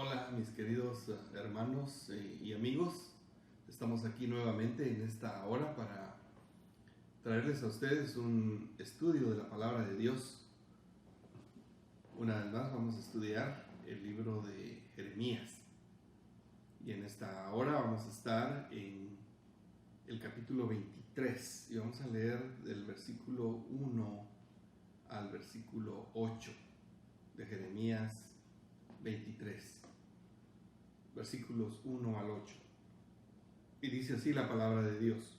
Hola mis queridos hermanos y amigos, estamos aquí nuevamente en esta hora para traerles a ustedes un estudio de la palabra de Dios. Una vez más vamos a estudiar el libro de Jeremías y en esta hora vamos a estar en el capítulo 23 y vamos a leer del versículo 1 al versículo 8 de Jeremías 23. Versículos 1 al 8. Y dice así la palabra de Dios.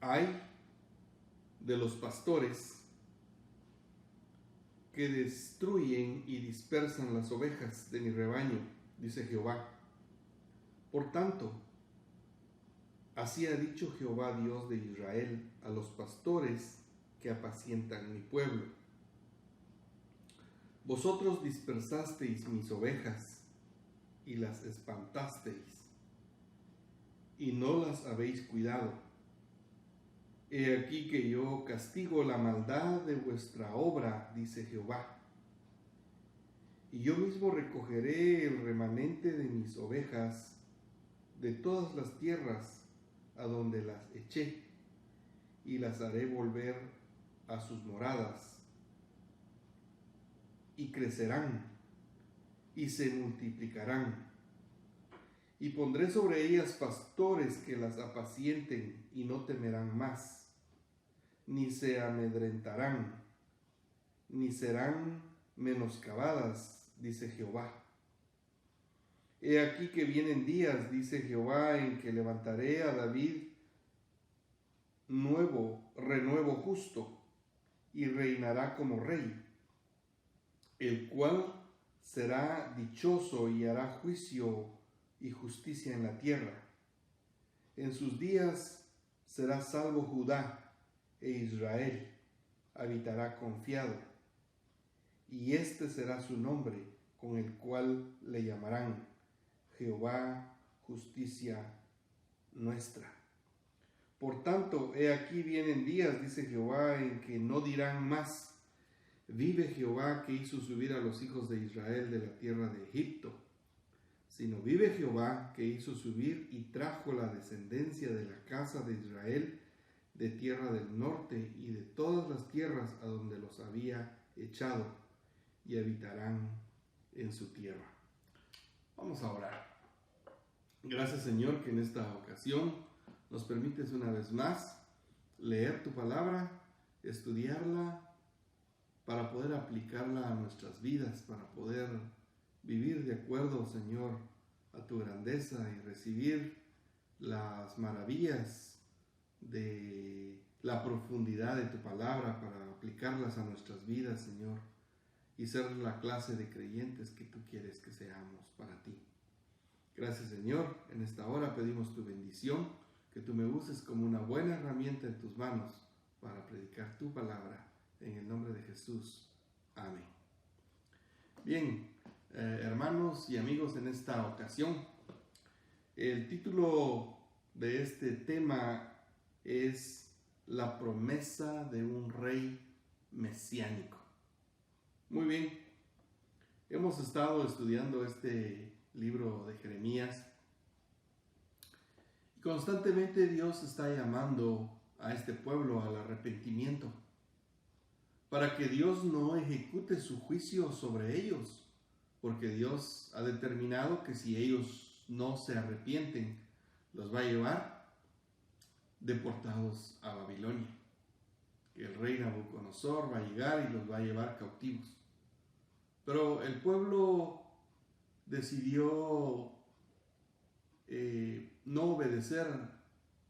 Ay de los pastores que destruyen y dispersan las ovejas de mi rebaño, dice Jehová. Por tanto, así ha dicho Jehová, Dios de Israel, a los pastores que apacientan mi pueblo. Vosotros dispersasteis mis ovejas y las espantasteis, y no las habéis cuidado. He aquí que yo castigo la maldad de vuestra obra, dice Jehová. Y yo mismo recogeré el remanente de mis ovejas de todas las tierras a donde las eché, y las haré volver a sus moradas, y crecerán, y se multiplicarán. Y pondré sobre ellas pastores que las apacienten, y no temerán más, ni se amedrentarán, ni serán menoscabadas, dice Jehová. He aquí que vienen días, dice Jehová, en que levantaré a David renuevo justo, y reinará como rey, el cual será dichoso y hará juicio y justicia en la tierra. En sus días será salvo Judá, e Israel habitará confiado. Y este será su nombre, con el cual le llamarán Jehová, justicia nuestra. Por tanto, he aquí vienen días, dice Jehová, en que no dirán más: vive Jehová, que hizo subir a los hijos de Israel de la tierra de Egipto, sino vive Jehová, que hizo subir y trajo la descendencia de la casa de Israel de tierra del norte y de todas las tierras a donde los había echado, y habitarán en su tierra. Vamos a orar. Gracias, Señor, que en esta ocasión nos permites una vez más leer tu palabra, estudiarla, para poder aplicarla a nuestras vidas, para poder vivir de acuerdo, Señor, a tu grandeza y recibir las maravillas de la profundidad de tu palabra para aplicarlas a nuestras vidas, Señor, y ser la clase de creyentes que tú quieres que seamos para ti. Gracias, Señor. En esta hora pedimos tu bendición, que tú me uses como una buena herramienta en tus manos para predicar tu palabra. En el nombre de Jesús. Amén. Bien, hermanos y amigos, en esta ocasión, el título de este tema es La promesa de un rey mesiánico. Muy bien, hemos estado estudiando este libro de Jeremías y constantemente Dios está llamando a este pueblo al arrepentimiento, para que Dios no ejecute su juicio sobre ellos, porque Dios ha determinado que si ellos no se arrepienten, los va a llevar deportados a Babilonia. Que el rey Nabucodonosor va a llegar y los va a llevar cautivos. Pero el pueblo decidió no obedecer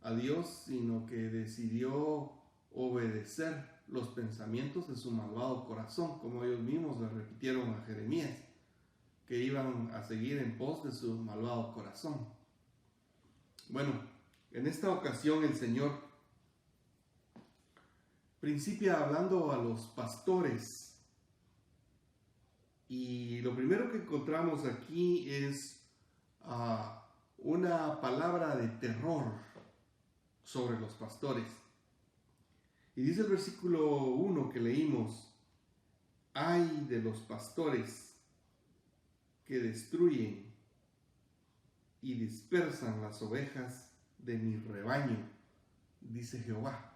a Dios, sino que decidió obedecer los pensamientos de su malvado corazón, como ellos mismos le repitieron a Jeremías, que iban a seguir en pos de su malvado corazón. Bueno, en esta ocasión el Señor principia hablando a los pastores, y lo primero que encontramos aquí es una palabra de terror sobre los pastores. Y dice el versículo 1 que leímos: ay de los pastores que destruyen y dispersan las ovejas de mi rebaño, dice Jehová.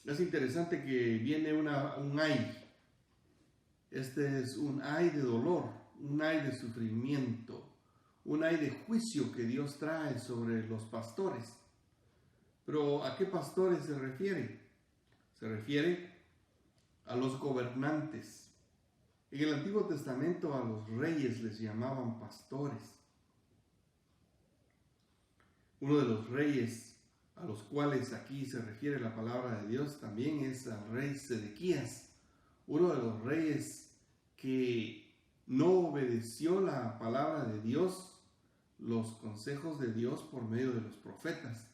Es interesante que viene un ay. Este es un ay de dolor, un ay de sufrimiento, un ay de juicio que Dios trae sobre los pastores. Pero ¿a qué pastores se refiere? Se refiere a los gobernantes. En el Antiguo Testamento a los reyes les llamaban pastores. Uno de los reyes a los cuales aquí se refiere la palabra de Dios también es al rey Sedequías, uno de los reyes que no obedeció la palabra de Dios, los consejos de Dios por medio de los profetas.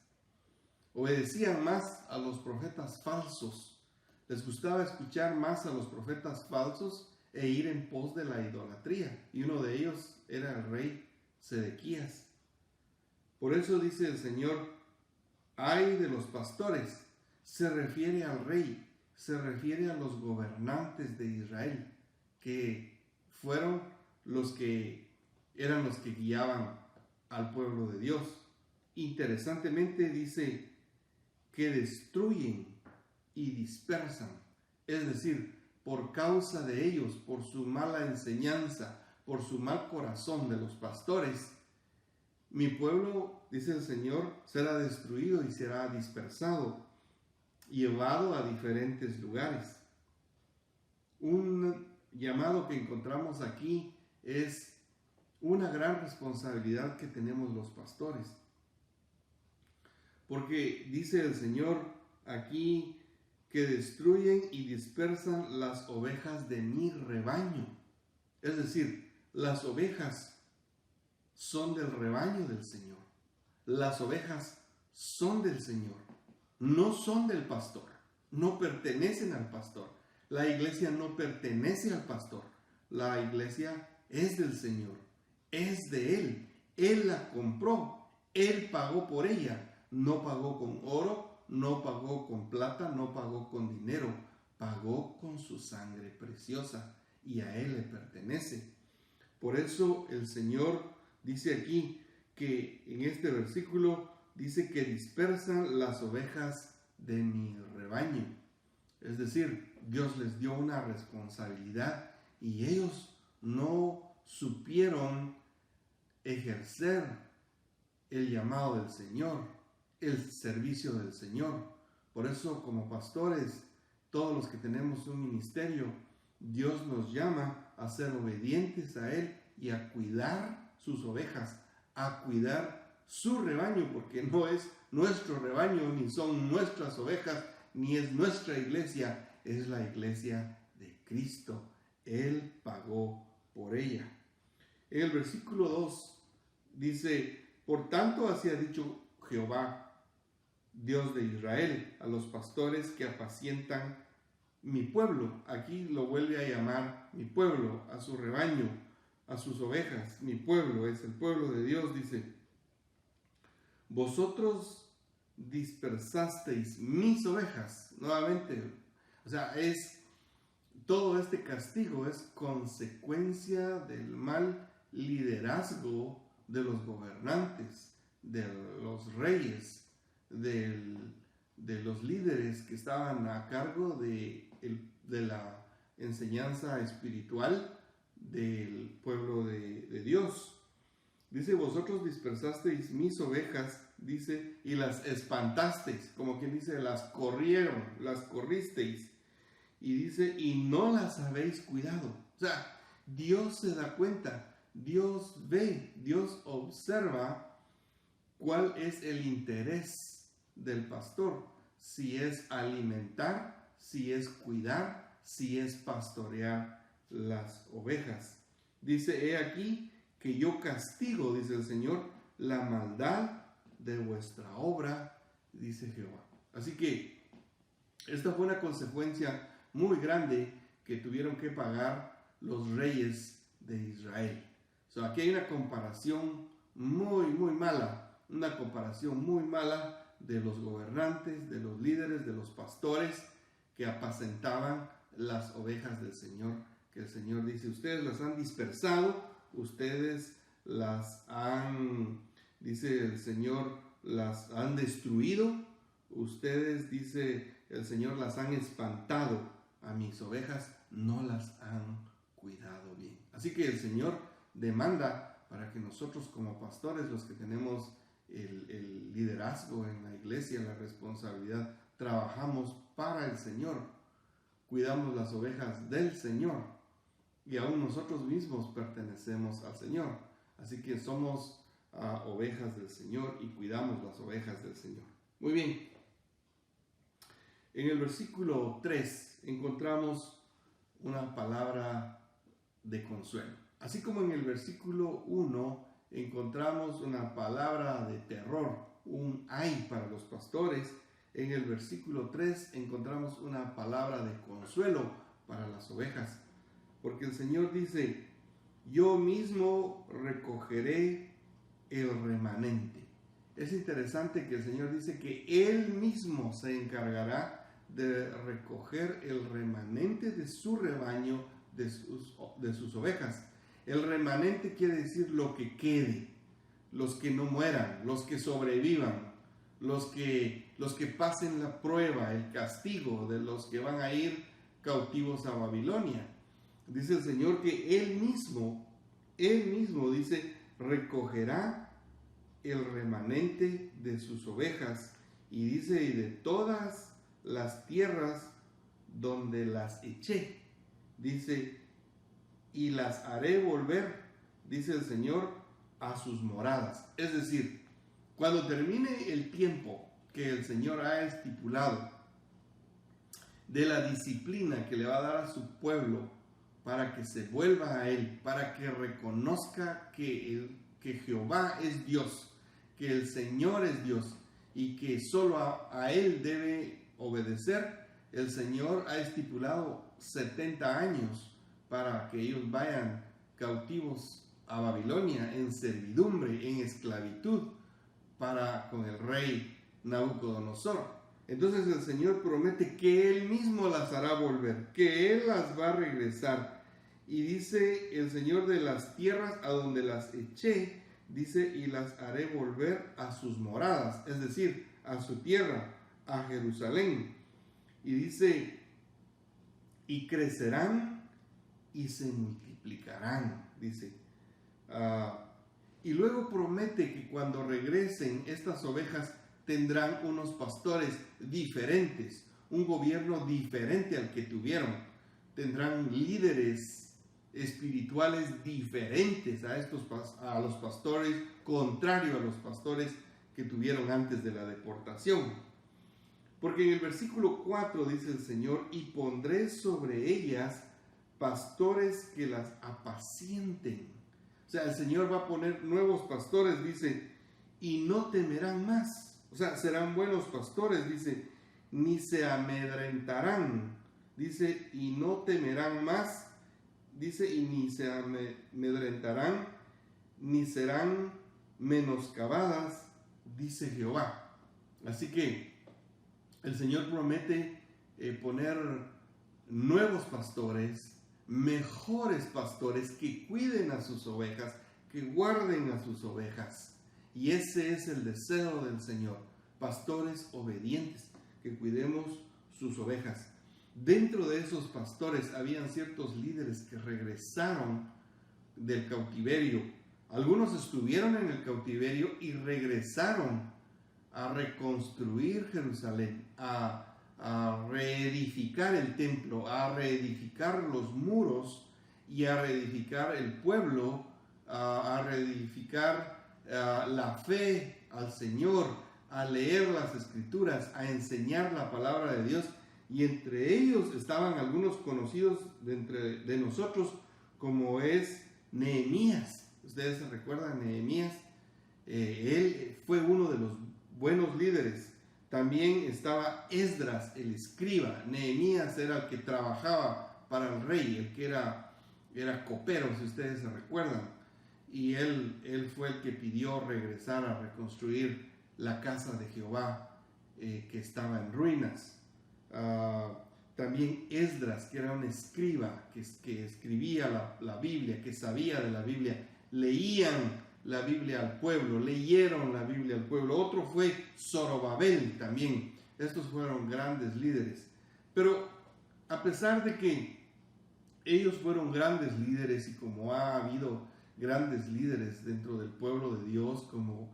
Obedecían más a los profetas falsos. Les gustaba escuchar más a los profetas falsos e ir en pos de la idolatría. Y uno de ellos era el rey Sedequías. Por eso dice el Señor, ay de los pastores. Se refiere al rey, se refiere a los gobernantes de Israel, que fueron eran los que guiaban al pueblo de Dios. Interesantemente dice que destruyen y dispersan, es decir, por causa de ellos, por su mala enseñanza, por su mal corazón de los pastores, mi pueblo, dice el Señor, será destruido y será dispersado, llevado a diferentes lugares. Un llamado que encontramos aquí es una gran responsabilidad que tenemos los pastores. Porque dice el Señor aquí que destruyen y dispersan las ovejas de mi rebaño. Es decir, las ovejas son del rebaño del Señor. Las ovejas son del Señor, no son del pastor, no pertenecen al pastor. La iglesia no pertenece al pastor, la iglesia es del Señor, es de Él. Él la compró, Él pagó por ella. No pagó con oro, no pagó con plata, no pagó con dinero, pagó con su sangre preciosa y a Él le pertenece. Por eso el Señor dice aquí que en este versículo dice que dispersan las ovejas de mi rebaño. Es decir, Dios les dio una responsabilidad y ellos no supieron ejercer el llamado del Señor, el servicio del Señor. Por eso, como pastores, todos los que tenemos un ministerio, Dios nos llama a ser obedientes a Él y a cuidar sus ovejas, a cuidar su rebaño, porque no es nuestro rebaño, ni son nuestras ovejas, ni es nuestra iglesia, es la iglesia de Cristo. Él pagó por ella. En el versículo 2 dice, por tanto así ha dicho Jehová, Dios de Israel, a los pastores que apacientan mi pueblo. Aquí lo vuelve a llamar mi pueblo, a su rebaño, a sus ovejas. Mi pueblo es el pueblo de Dios, dice, vosotros dispersasteis mis ovejas. Nuevamente, o sea, todo este castigo es consecuencia del mal liderazgo de los gobernantes, de los reyes, de los líderes que estaban a cargo de la enseñanza espiritual del pueblo de Dios. Dice, vosotros dispersasteis mis ovejas, dice, y las espantasteis, como quien dice, las corristeis. Y dice, y no las habéis cuidado. O sea, Dios se da cuenta, Dios ve, Dios observa cuál es el interés del pastor, si es alimentar, si es cuidar, si es pastorear las ovejas. Dice, he aquí que yo castigo, dice el Señor, la maldad de vuestra obra, dice Jehová. Así que esta fue una consecuencia muy grande que tuvieron que pagar los reyes de Israel. Aquí hay una comparación muy mala, una comparación muy mala de los gobernantes, de los líderes, de los pastores que apacentaban las ovejas del Señor, que el Señor dice, ustedes las han dispersado, ustedes las han, dice el Señor, las han destruido, ustedes, dice el Señor, las han espantado, a mis ovejas no las han cuidado bien. Así que el Señor demanda para que nosotros como pastores, los que tenemos el liderazgo en la iglesia, la responsabilidad, trabajamos para el Señor, cuidamos las ovejas del Señor y aún nosotros mismos pertenecemos al Señor. Así que somos ovejas del Señor y cuidamos las ovejas del Señor. Muy bien. En el versículo 3 encontramos una palabra de consuelo. Así como en el versículo 1 encontramos una palabra de terror, un ay para los pastores, en el versículo 3 encontramos una palabra de consuelo para las ovejas. Porque el Señor dice, yo mismo recogeré el remanente. Es interesante que el Señor dice que Él mismo se encargará de recoger el remanente de su rebaño, de sus ovejas. El remanente quiere decir lo que quede, los que no mueran, los que sobrevivan, los que pasen la prueba, el castigo de los que van a ir cautivos a Babilonia. Dice el Señor que Él mismo dice, recogerá el remanente de sus ovejas, y dice, y de todas las tierras donde las eché, dice, y las haré volver, dice el Señor, a sus moradas. Es decir, cuando termine el tiempo que el Señor ha estipulado de la disciplina que le va a dar a su pueblo para que se vuelva a Él, para que reconozca que Jehová es Dios, que el Señor es Dios y que solo a Él debe obedecer, el Señor ha estipulado 70 años para que ellos vayan cautivos a Babilonia en servidumbre, en esclavitud, con el rey Nabucodonosor. Entonces el Señor promete que Él mismo las hará volver, que Él las va a regresar. Y dice el Señor, de las tierras a donde las eché, dice, y las haré volver a sus moradas, es decir, a su tierra, a Jerusalén. Y dice, y crecerán y se multiplicarán, dice. Y luego promete que cuando regresen estas ovejas tendrán unos pastores diferentes, un gobierno diferente al que tuvieron. Tendrán líderes espirituales diferentes a los pastores, contrario a los pastores que tuvieron antes de la deportación. Porque en el versículo 4 dice el Señor, y pondré sobre ellas pastores que las apacienten. O sea, el Señor va a poner nuevos pastores, dice, y no temerán más. O sea, serán buenos pastores, dice, ni se amedrentarán, dice, y no temerán más, dice, y ni se amedrentarán, ni serán menoscabadas, dice Jehová. Así que el Señor promete poner nuevos pastores, mejores pastores que cuiden a sus ovejas, que guarden a sus ovejas. Y ese es el deseo del Señor, pastores obedientes, que cuidemos sus ovejas. Dentro de esos pastores habían ciertos líderes que regresaron del cautiverio. Algunos estuvieron en el cautiverio y regresaron a reconstruir Jerusalén, a reedificar el templo, a reedificar los muros y a reedificar el pueblo, a reedificar la fe al Señor, a leer las Escrituras, a enseñar la palabra de Dios. Y entre ellos estaban algunos conocidos de nosotros, como es Nehemías. Ustedes se recuerdan, Nehemías, él fue uno de los buenos líderes. También estaba Esdras, el escriba. Nehemías era el que trabajaba para el rey, el que era copero, si ustedes se recuerdan. Y él fue el que pidió regresar a reconstruir la casa de Jehová, que estaba en ruinas. También Esdras, que era un escriba, que escribía la Biblia, que sabía de la Biblia, leían la Biblia al pueblo, leyeron la Biblia al pueblo. Otro fue Zorobabel también. Estos fueron grandes líderes. Pero a pesar de que ellos fueron grandes líderes, y como ha habido grandes líderes dentro del pueblo de Dios, como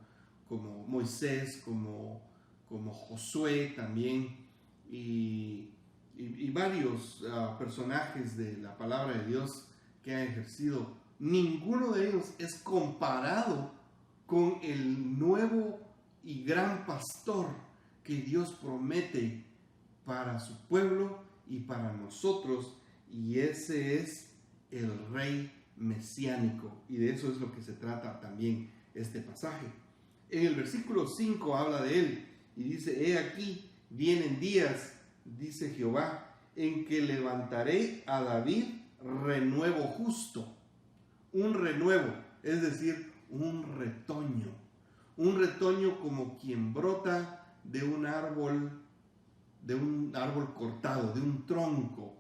Moisés, como Josué también, y varios personajes de la palabra de Dios que han ejercido, ninguno de ellos es comparado con el nuevo y gran pastor que Dios promete para su pueblo y para nosotros, y ese es el Rey mesiánico, y de eso es lo que se trata también este pasaje. En el versículo 5 habla de él y dice: he aquí, vienen días, dice Jehová, en que levantaré a David renuevo justo. Un renuevo, es decir, un retoño como quien brota de un árbol cortado, de un tronco.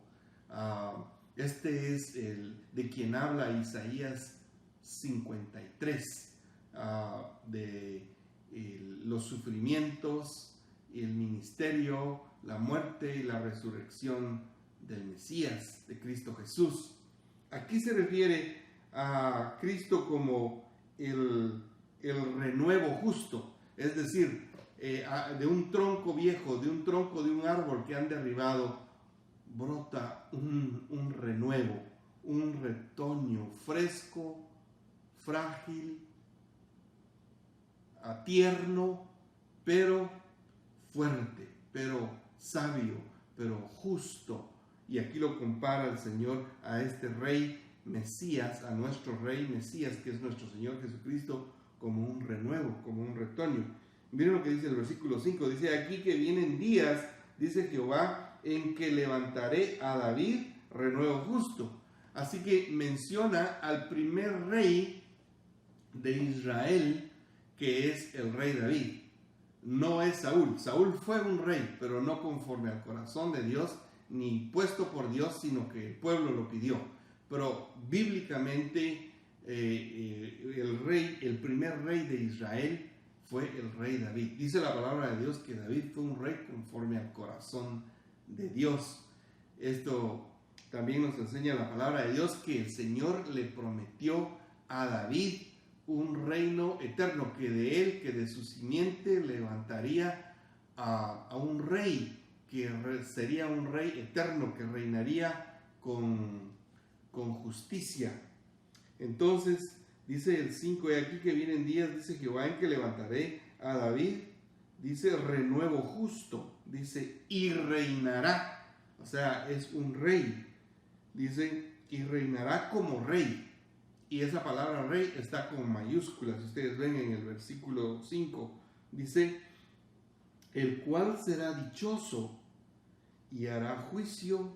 Este es el de quien habla Isaías 53, de los sufrimientos, el ministerio, la muerte y la resurrección del Mesías, de Cristo Jesús. Aquí se refiere a Cristo como el renuevo justo, es decir, de un tronco viejo, de un tronco de un árbol que han derribado, brota un renuevo, un retoño fresco, frágil, tierno, pero fuerte, pero sabio, pero justo. Y aquí lo compara el Señor a este Rey Mesías, a nuestro Rey Mesías, que es nuestro Señor Jesucristo, como un renuevo, como un retoño. Miren lo que dice el versículo 5, dice: aquí que vienen días, dice Jehová, en que levantaré a David renuevo justo. Así que menciona al primer rey de Israel, que es el rey David. No es Saúl. Saúl fue un rey, pero no conforme al corazón de Dios, ni puesto por Dios, sino que el pueblo lo pidió. Pero bíblicamente el primer rey de Israel fue el rey David. Dice la palabra de Dios que David fue un rey conforme al corazón de Dios. Esto también nos enseña la palabra de Dios, que el Señor le prometió a David un reino eterno, que de él, que de su simiente levantaría a un rey, que sería un rey eterno, que reinaría con justicia. Entonces dice el 5, y aquí que vienen días, dice Jehová, en que levantaré a David, dice renuevo justo, dice y reinará, o sea, es un rey, dice y reinará como rey. Y esa palabra rey está con mayúsculas. Ustedes ven en el versículo 5, dice: el cual será dichoso y hará juicio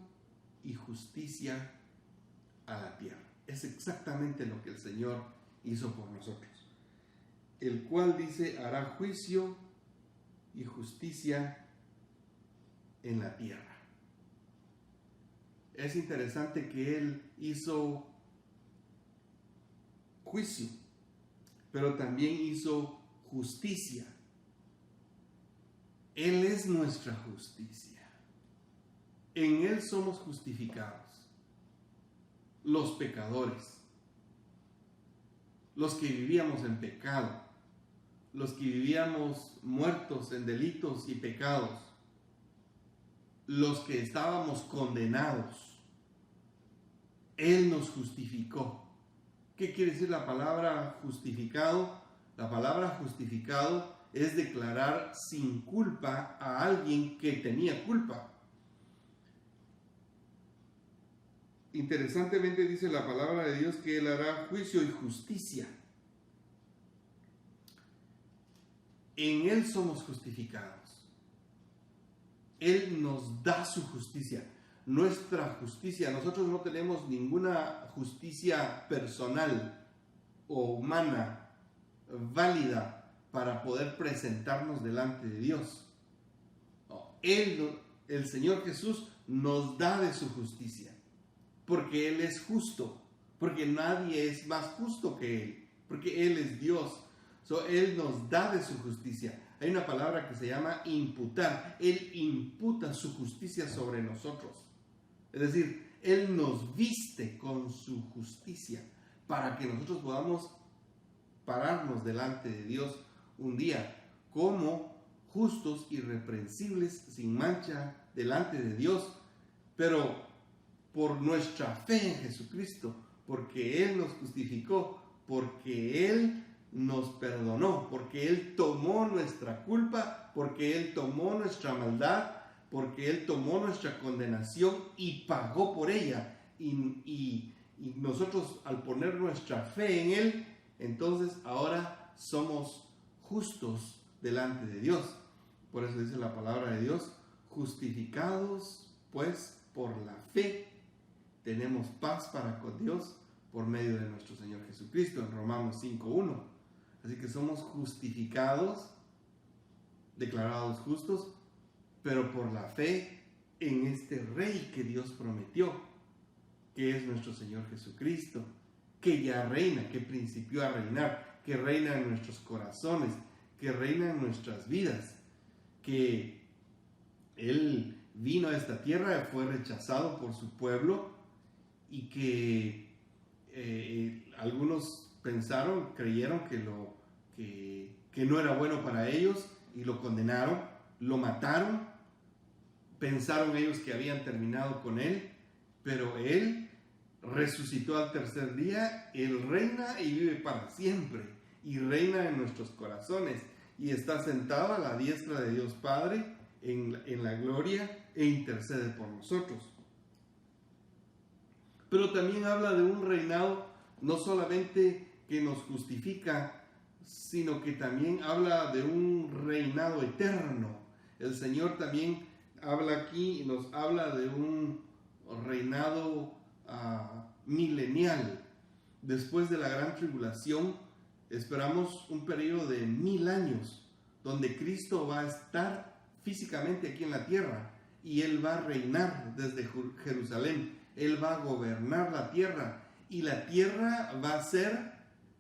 y justicia a la tierra. Es exactamente lo que el Señor hizo por nosotros. El cual, dice, hará juicio y justicia en la tierra. Es interesante que Él hizo juicio, pero también hizo justicia. Él es nuestra justicia. En Él somos justificados. Los pecadores, los que vivíamos en pecado, los que vivíamos muertos en delitos y pecados, los que estábamos condenados, Él nos justificó. ¿Qué quiere decir la palabra justificado? La palabra justificado es declarar sin culpa a alguien que tenía culpa. Interesantemente dice la palabra de Dios que Él hará juicio y justicia. En Él somos justificados. Él nos da su justicia. Nuestra justicia, nosotros no tenemos ninguna justicia personal o humana válida para poder presentarnos delante de Dios. No, Él el Señor Jesús nos da de su justicia, porque Él es justo, porque nadie es más justo que Él, porque Él es Dios. Él nos da de su justicia. Hay una palabra que se llama imputar. Él imputa su justicia sobre nosotros. Es decir, Él nos viste con su justicia para que nosotros podamos pararnos delante de Dios un día como justos, irreprensibles, sin mancha delante de Dios, pero por nuestra fe en Jesucristo, porque Él nos justificó, porque Él nos perdonó, porque Él tomó nuestra culpa, porque Él tomó nuestra maldad, porque Él tomó nuestra condenación y pagó por ella. Y nosotros, al poner nuestra fe en Él, entonces ahora somos justos delante de Dios. Por eso dice la palabra de Dios: justificados pues por la fe, tenemos paz para con Dios por medio de nuestro Señor Jesucristo, en Romanos 5:1. Así que somos justificados, declarados justos, pero por la fe en este Rey que Dios prometió, que es nuestro Señor Jesucristo, que ya reina, que principió a reinar, que reina en nuestros corazones, que reina en nuestras vidas, que Él vino a esta tierra, fue rechazado por su pueblo y que algunos creyeron que no era bueno para ellos y lo condenaron, lo mataron, pensaron ellos que habían terminado con Él, pero Él resucitó al tercer día. Él reina y vive para siempre y reina en nuestros corazones y está sentado a la diestra de Dios Padre en la gloria e intercede por nosotros. Pero también habla de un reinado no solamente que nos justifica, sino que también habla de un reinado eterno. El Señor también habla aquí y nos habla de un reinado milenial. Después de la gran tribulación, esperamos un periodo de 1000 años, donde Cristo va a estar físicamente aquí en la tierra y Él va a reinar desde Jerusalén. Él va a gobernar la tierra y la tierra va a ser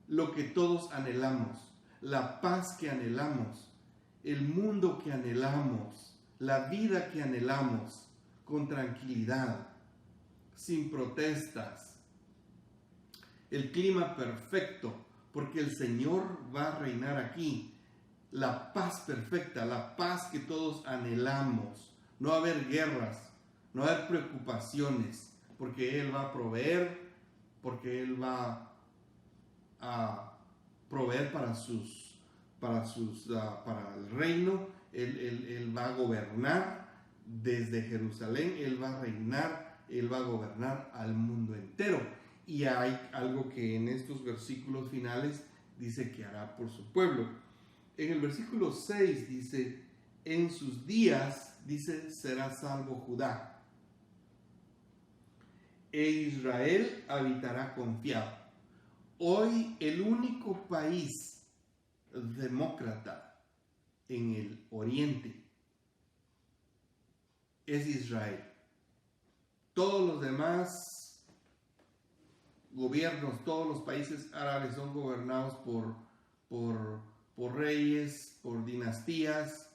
lo que todos anhelamos, la paz que anhelamos, el mundo que anhelamos, la vida que anhelamos, con tranquilidad, sin protestas, el clima perfecto, porque el Señor va a reinar aquí, la paz perfecta, la paz que todos anhelamos, no va a haber guerras, no va a haber preocupaciones, porque Él va a proveer, porque Él va a proveer para el reino. Él va a gobernar desde Jerusalén, Él va a reinar, Él va a gobernar al mundo entero. Y hay algo que en estos versículos finales dice que hará por su pueblo. En el versículo 6 dice: en sus días, dice, será salvo Judá, e Israel habitará confiado. Hoy el único país demócrata en el oriente es Israel. Todos los demás gobiernos, todos los países árabes son gobernados por reyes, por dinastías,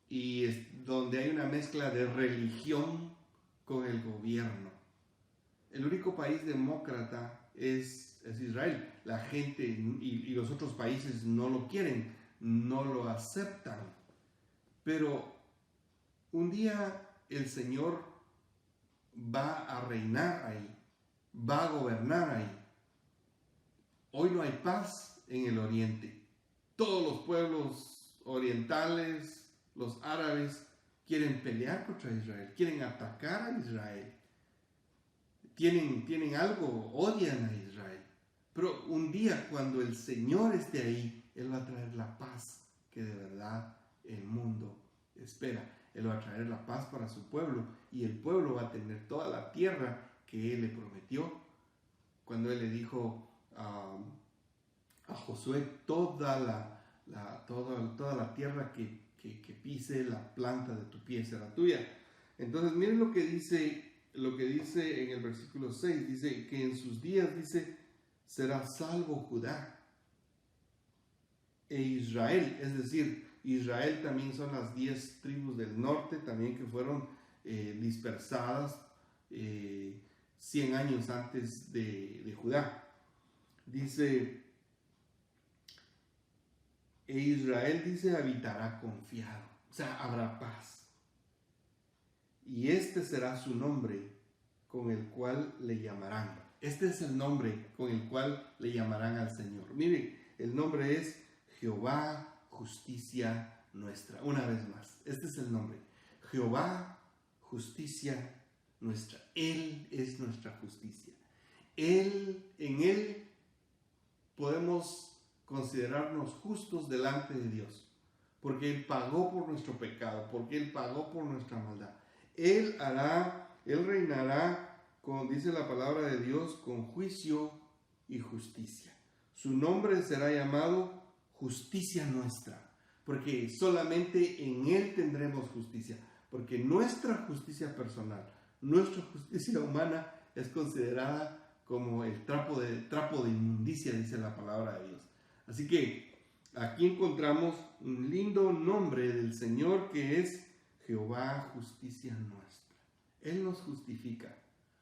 y es donde hay una mezcla de religión con el gobierno. El único país demócrata es Israel. La gente y los otros países no lo quieren, no lo aceptan. Pero un día el Señor va a reinar ahí, va a gobernar ahí. Hoy no hay paz en el oriente. Todos los pueblos orientales, los árabes, quieren pelear contra Israel, quieren atacar a Israel. Tienen algo, odian a Israel. Pero un día, cuando el Señor esté ahí, Él va a traer la paz que de verdad el mundo espera. Él va a traer la paz para su pueblo, y el pueblo va a tener toda la tierra que Él le prometió. Cuando Él le dijo a Josué: toda la tierra que pise la planta de tu pie será tuya. Entonces miren lo que dice en el versículo 6, dice que en sus días, dice, será salvo Judá e Israel, es decir, Israel también son las 10 tribus del norte, también que fueron dispersadas 100 años antes de Judá. Dice, e Israel, dice, habitará confiado, o sea, habrá paz. Y este será su nombre con el cual le llamarán. Este es el nombre con el cual le llamarán al Señor. Miren, el nombre es Jehová, justicia nuestra. Una vez más, este es el nombre. Jehová, justicia nuestra. Él es nuestra justicia. En Él podemos considerarnos justos delante de Dios, porque Él pagó por nuestro pecado, porque Él pagó por nuestra maldad. Él reinará, como dice la palabra de Dios, con juicio y justicia. Su nombre será llamado justicia nuestra, porque solamente en Él tendremos justicia, porque nuestra justicia personal, nuestra justicia humana es considerada como el trapo de inmundicia, dice la palabra de Dios. Así que aquí encontramos un lindo nombre del Señor que es Jehová, justicia nuestra. Él nos justifica,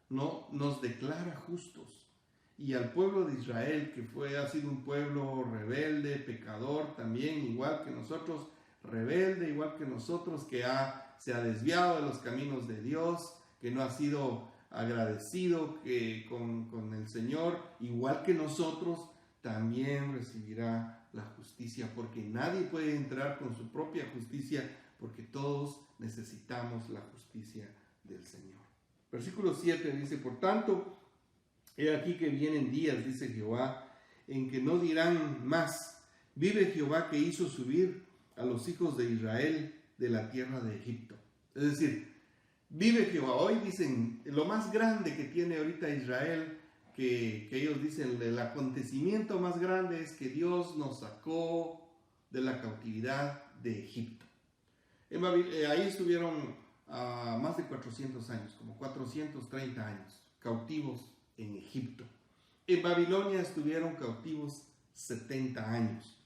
no nos declara justos. Y al pueblo de Israel, que ha sido un pueblo rebelde, pecador también, igual que nosotros, rebelde, igual que nosotros, que se ha desviado de los caminos de Dios, que no ha sido agradecido con el Señor, igual que nosotros, también recibirá la justicia, porque nadie puede entrar con su propia justicia, porque todos necesitamos la justicia del Señor. Versículo 7 dice, por tanto, he aquí que vienen días, dice Jehová, en que no dirán más, vive Jehová que hizo subir a los hijos de Israel de la tierra de Egipto. Es decir, vive Jehová. Hoy dicen, lo más grande que tiene ahorita Israel, que ellos dicen, el acontecimiento más grande es que Dios nos sacó de la cautividad de Egipto. Ahí estuvieron más de 400 años, como 430 años, cautivos en Egipto. En Babilonia estuvieron cautivos 70 años.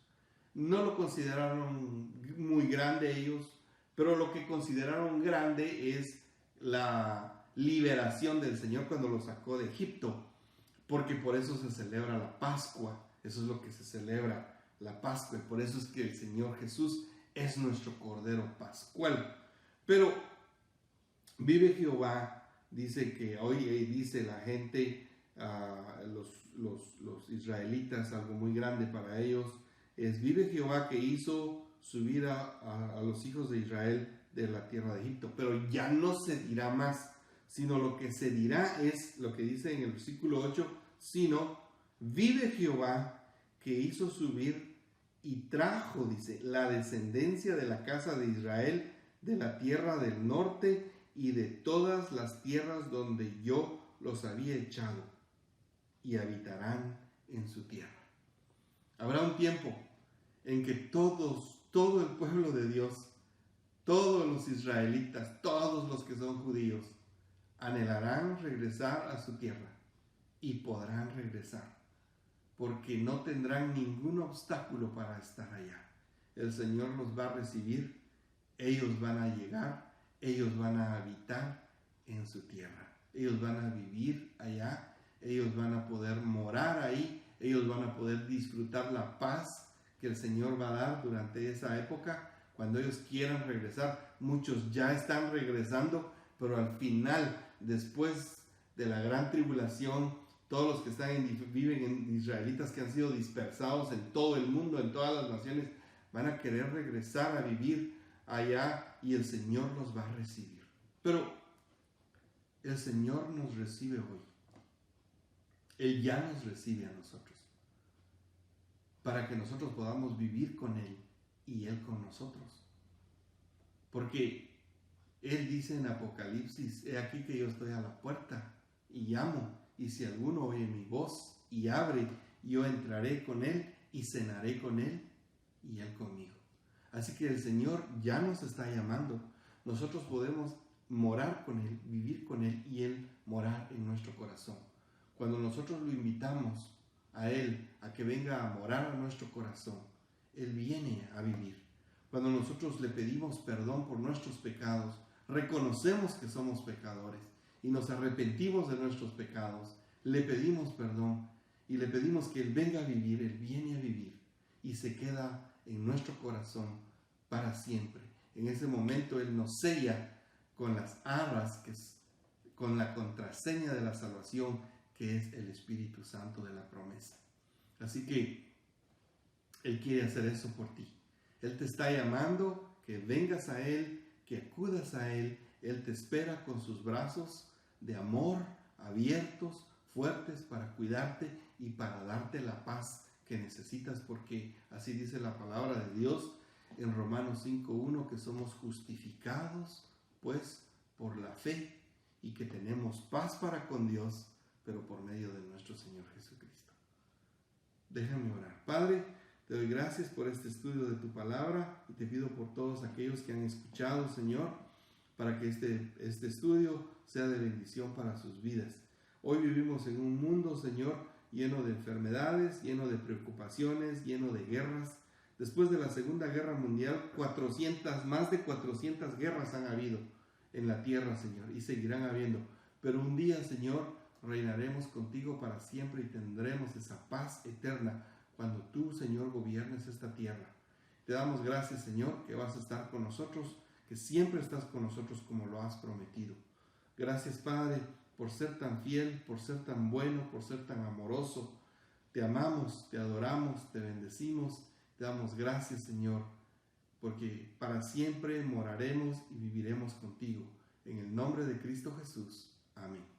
No lo consideraron muy grande ellos, pero lo que consideraron grande es la liberación del Señor cuando los sacó de Egipto, porque por eso se celebra la Pascua. Eso es lo que se celebra, la Pascua, y por eso es que el Señor Jesús es nuestro Cordero Pascual. Pero vive Jehová, dice que hoy dice la gente, los israelitas, algo muy grande para ellos, es vive Jehová que hizo subir a los hijos de Israel de la tierra de Egipto. Pero ya no se dirá más, sino lo que se dirá es lo que dice en el versículo 8, sino vive Jehová que hizo subir y trajo, dice, la descendencia de la casa de Israel de la tierra del norte y de todas las tierras donde yo los había echado, y habitarán en su tierra. Habrá un tiempo en que todo el pueblo de Dios, todos los israelitas, todos los que son judíos, anhelarán regresar a su tierra y podrán regresar, porque no tendrán ningún obstáculo para estar allá. El Señor los va a recibir, ellos van a llegar, ellos van a habitar en su tierra, ellos van a vivir allá, ellos van a poder morar ahí, ellos van a poder disfrutar la paz que el Señor va a dar durante esa época. Cuando ellos quieran regresar, muchos ya están regresando, pero al final, después de la gran tribulación, todos los que viven en israelitas que han sido dispersados en todo el mundo, en todas las naciones, van a querer regresar a vivir allá y el Señor los va a recibir. Pero el Señor nos recibe hoy. Él ya nos recibe a nosotros, para que nosotros podamos vivir con Él y Él con nosotros. Porque Él dice en Apocalipsis, he aquí que yo estoy a la puerta y llamo, y si alguno oye mi voz y abre, yo entraré con Él y cenaré con Él y Él conmigo. Así que el Señor ya nos está llamando. Nosotros podemos morar con Él, vivir con Él y Él morar en nuestro corazón. Cuando nosotros lo invitamos a Él a que venga a morar a nuestro corazón, Él viene a vivir. Cuando nosotros le pedimos perdón por nuestros pecados, reconocemos que somos pecadores y nos arrepentimos de nuestros pecados, le pedimos perdón y le pedimos que Él venga a vivir, Él viene a vivir y se queda en nuestro corazón para siempre. En ese momento Él nos sella con las arras, con la contraseña de la salvación, que es el Espíritu Santo de la promesa. Así que Él quiere hacer eso por ti. Él te está llamando que vengas a Él, que acudas a Él. Él te espera con sus brazos de amor abiertos, fuertes, para cuidarte y para darte la paz que necesitas, porque así dice la palabra de Dios en Romanos 5:1, que somos justificados pues por la fe y que tenemos paz para con Dios, pero por medio de nuestro Señor Jesucristo. Déjame orar. Padre, te doy gracias por este estudio de tu palabra y te pido por todos aquellos que han escuchado, Señor, para que este estudio sea de bendición para sus vidas. Hoy vivimos en un mundo, Señor, lleno de enfermedades, lleno de preocupaciones, lleno de guerras. Después de la Segunda Guerra Mundial, más de 400 guerras han habido en la tierra, Señor, y seguirán habiendo. Pero un día, Señor, reinaremos contigo para siempre y tendremos esa paz eterna cuando tú, Señor, gobiernes esta tierra. Te damos gracias, Señor, que vas a estar con nosotros, que siempre estás con nosotros como lo has prometido. Gracias, Padre, por ser tan fiel, por ser tan bueno, por ser tan amoroso. Te amamos, te adoramos, te bendecimos, te damos gracias, Señor, porque para siempre moraremos y viviremos contigo. En el nombre de Cristo Jesús. Amén.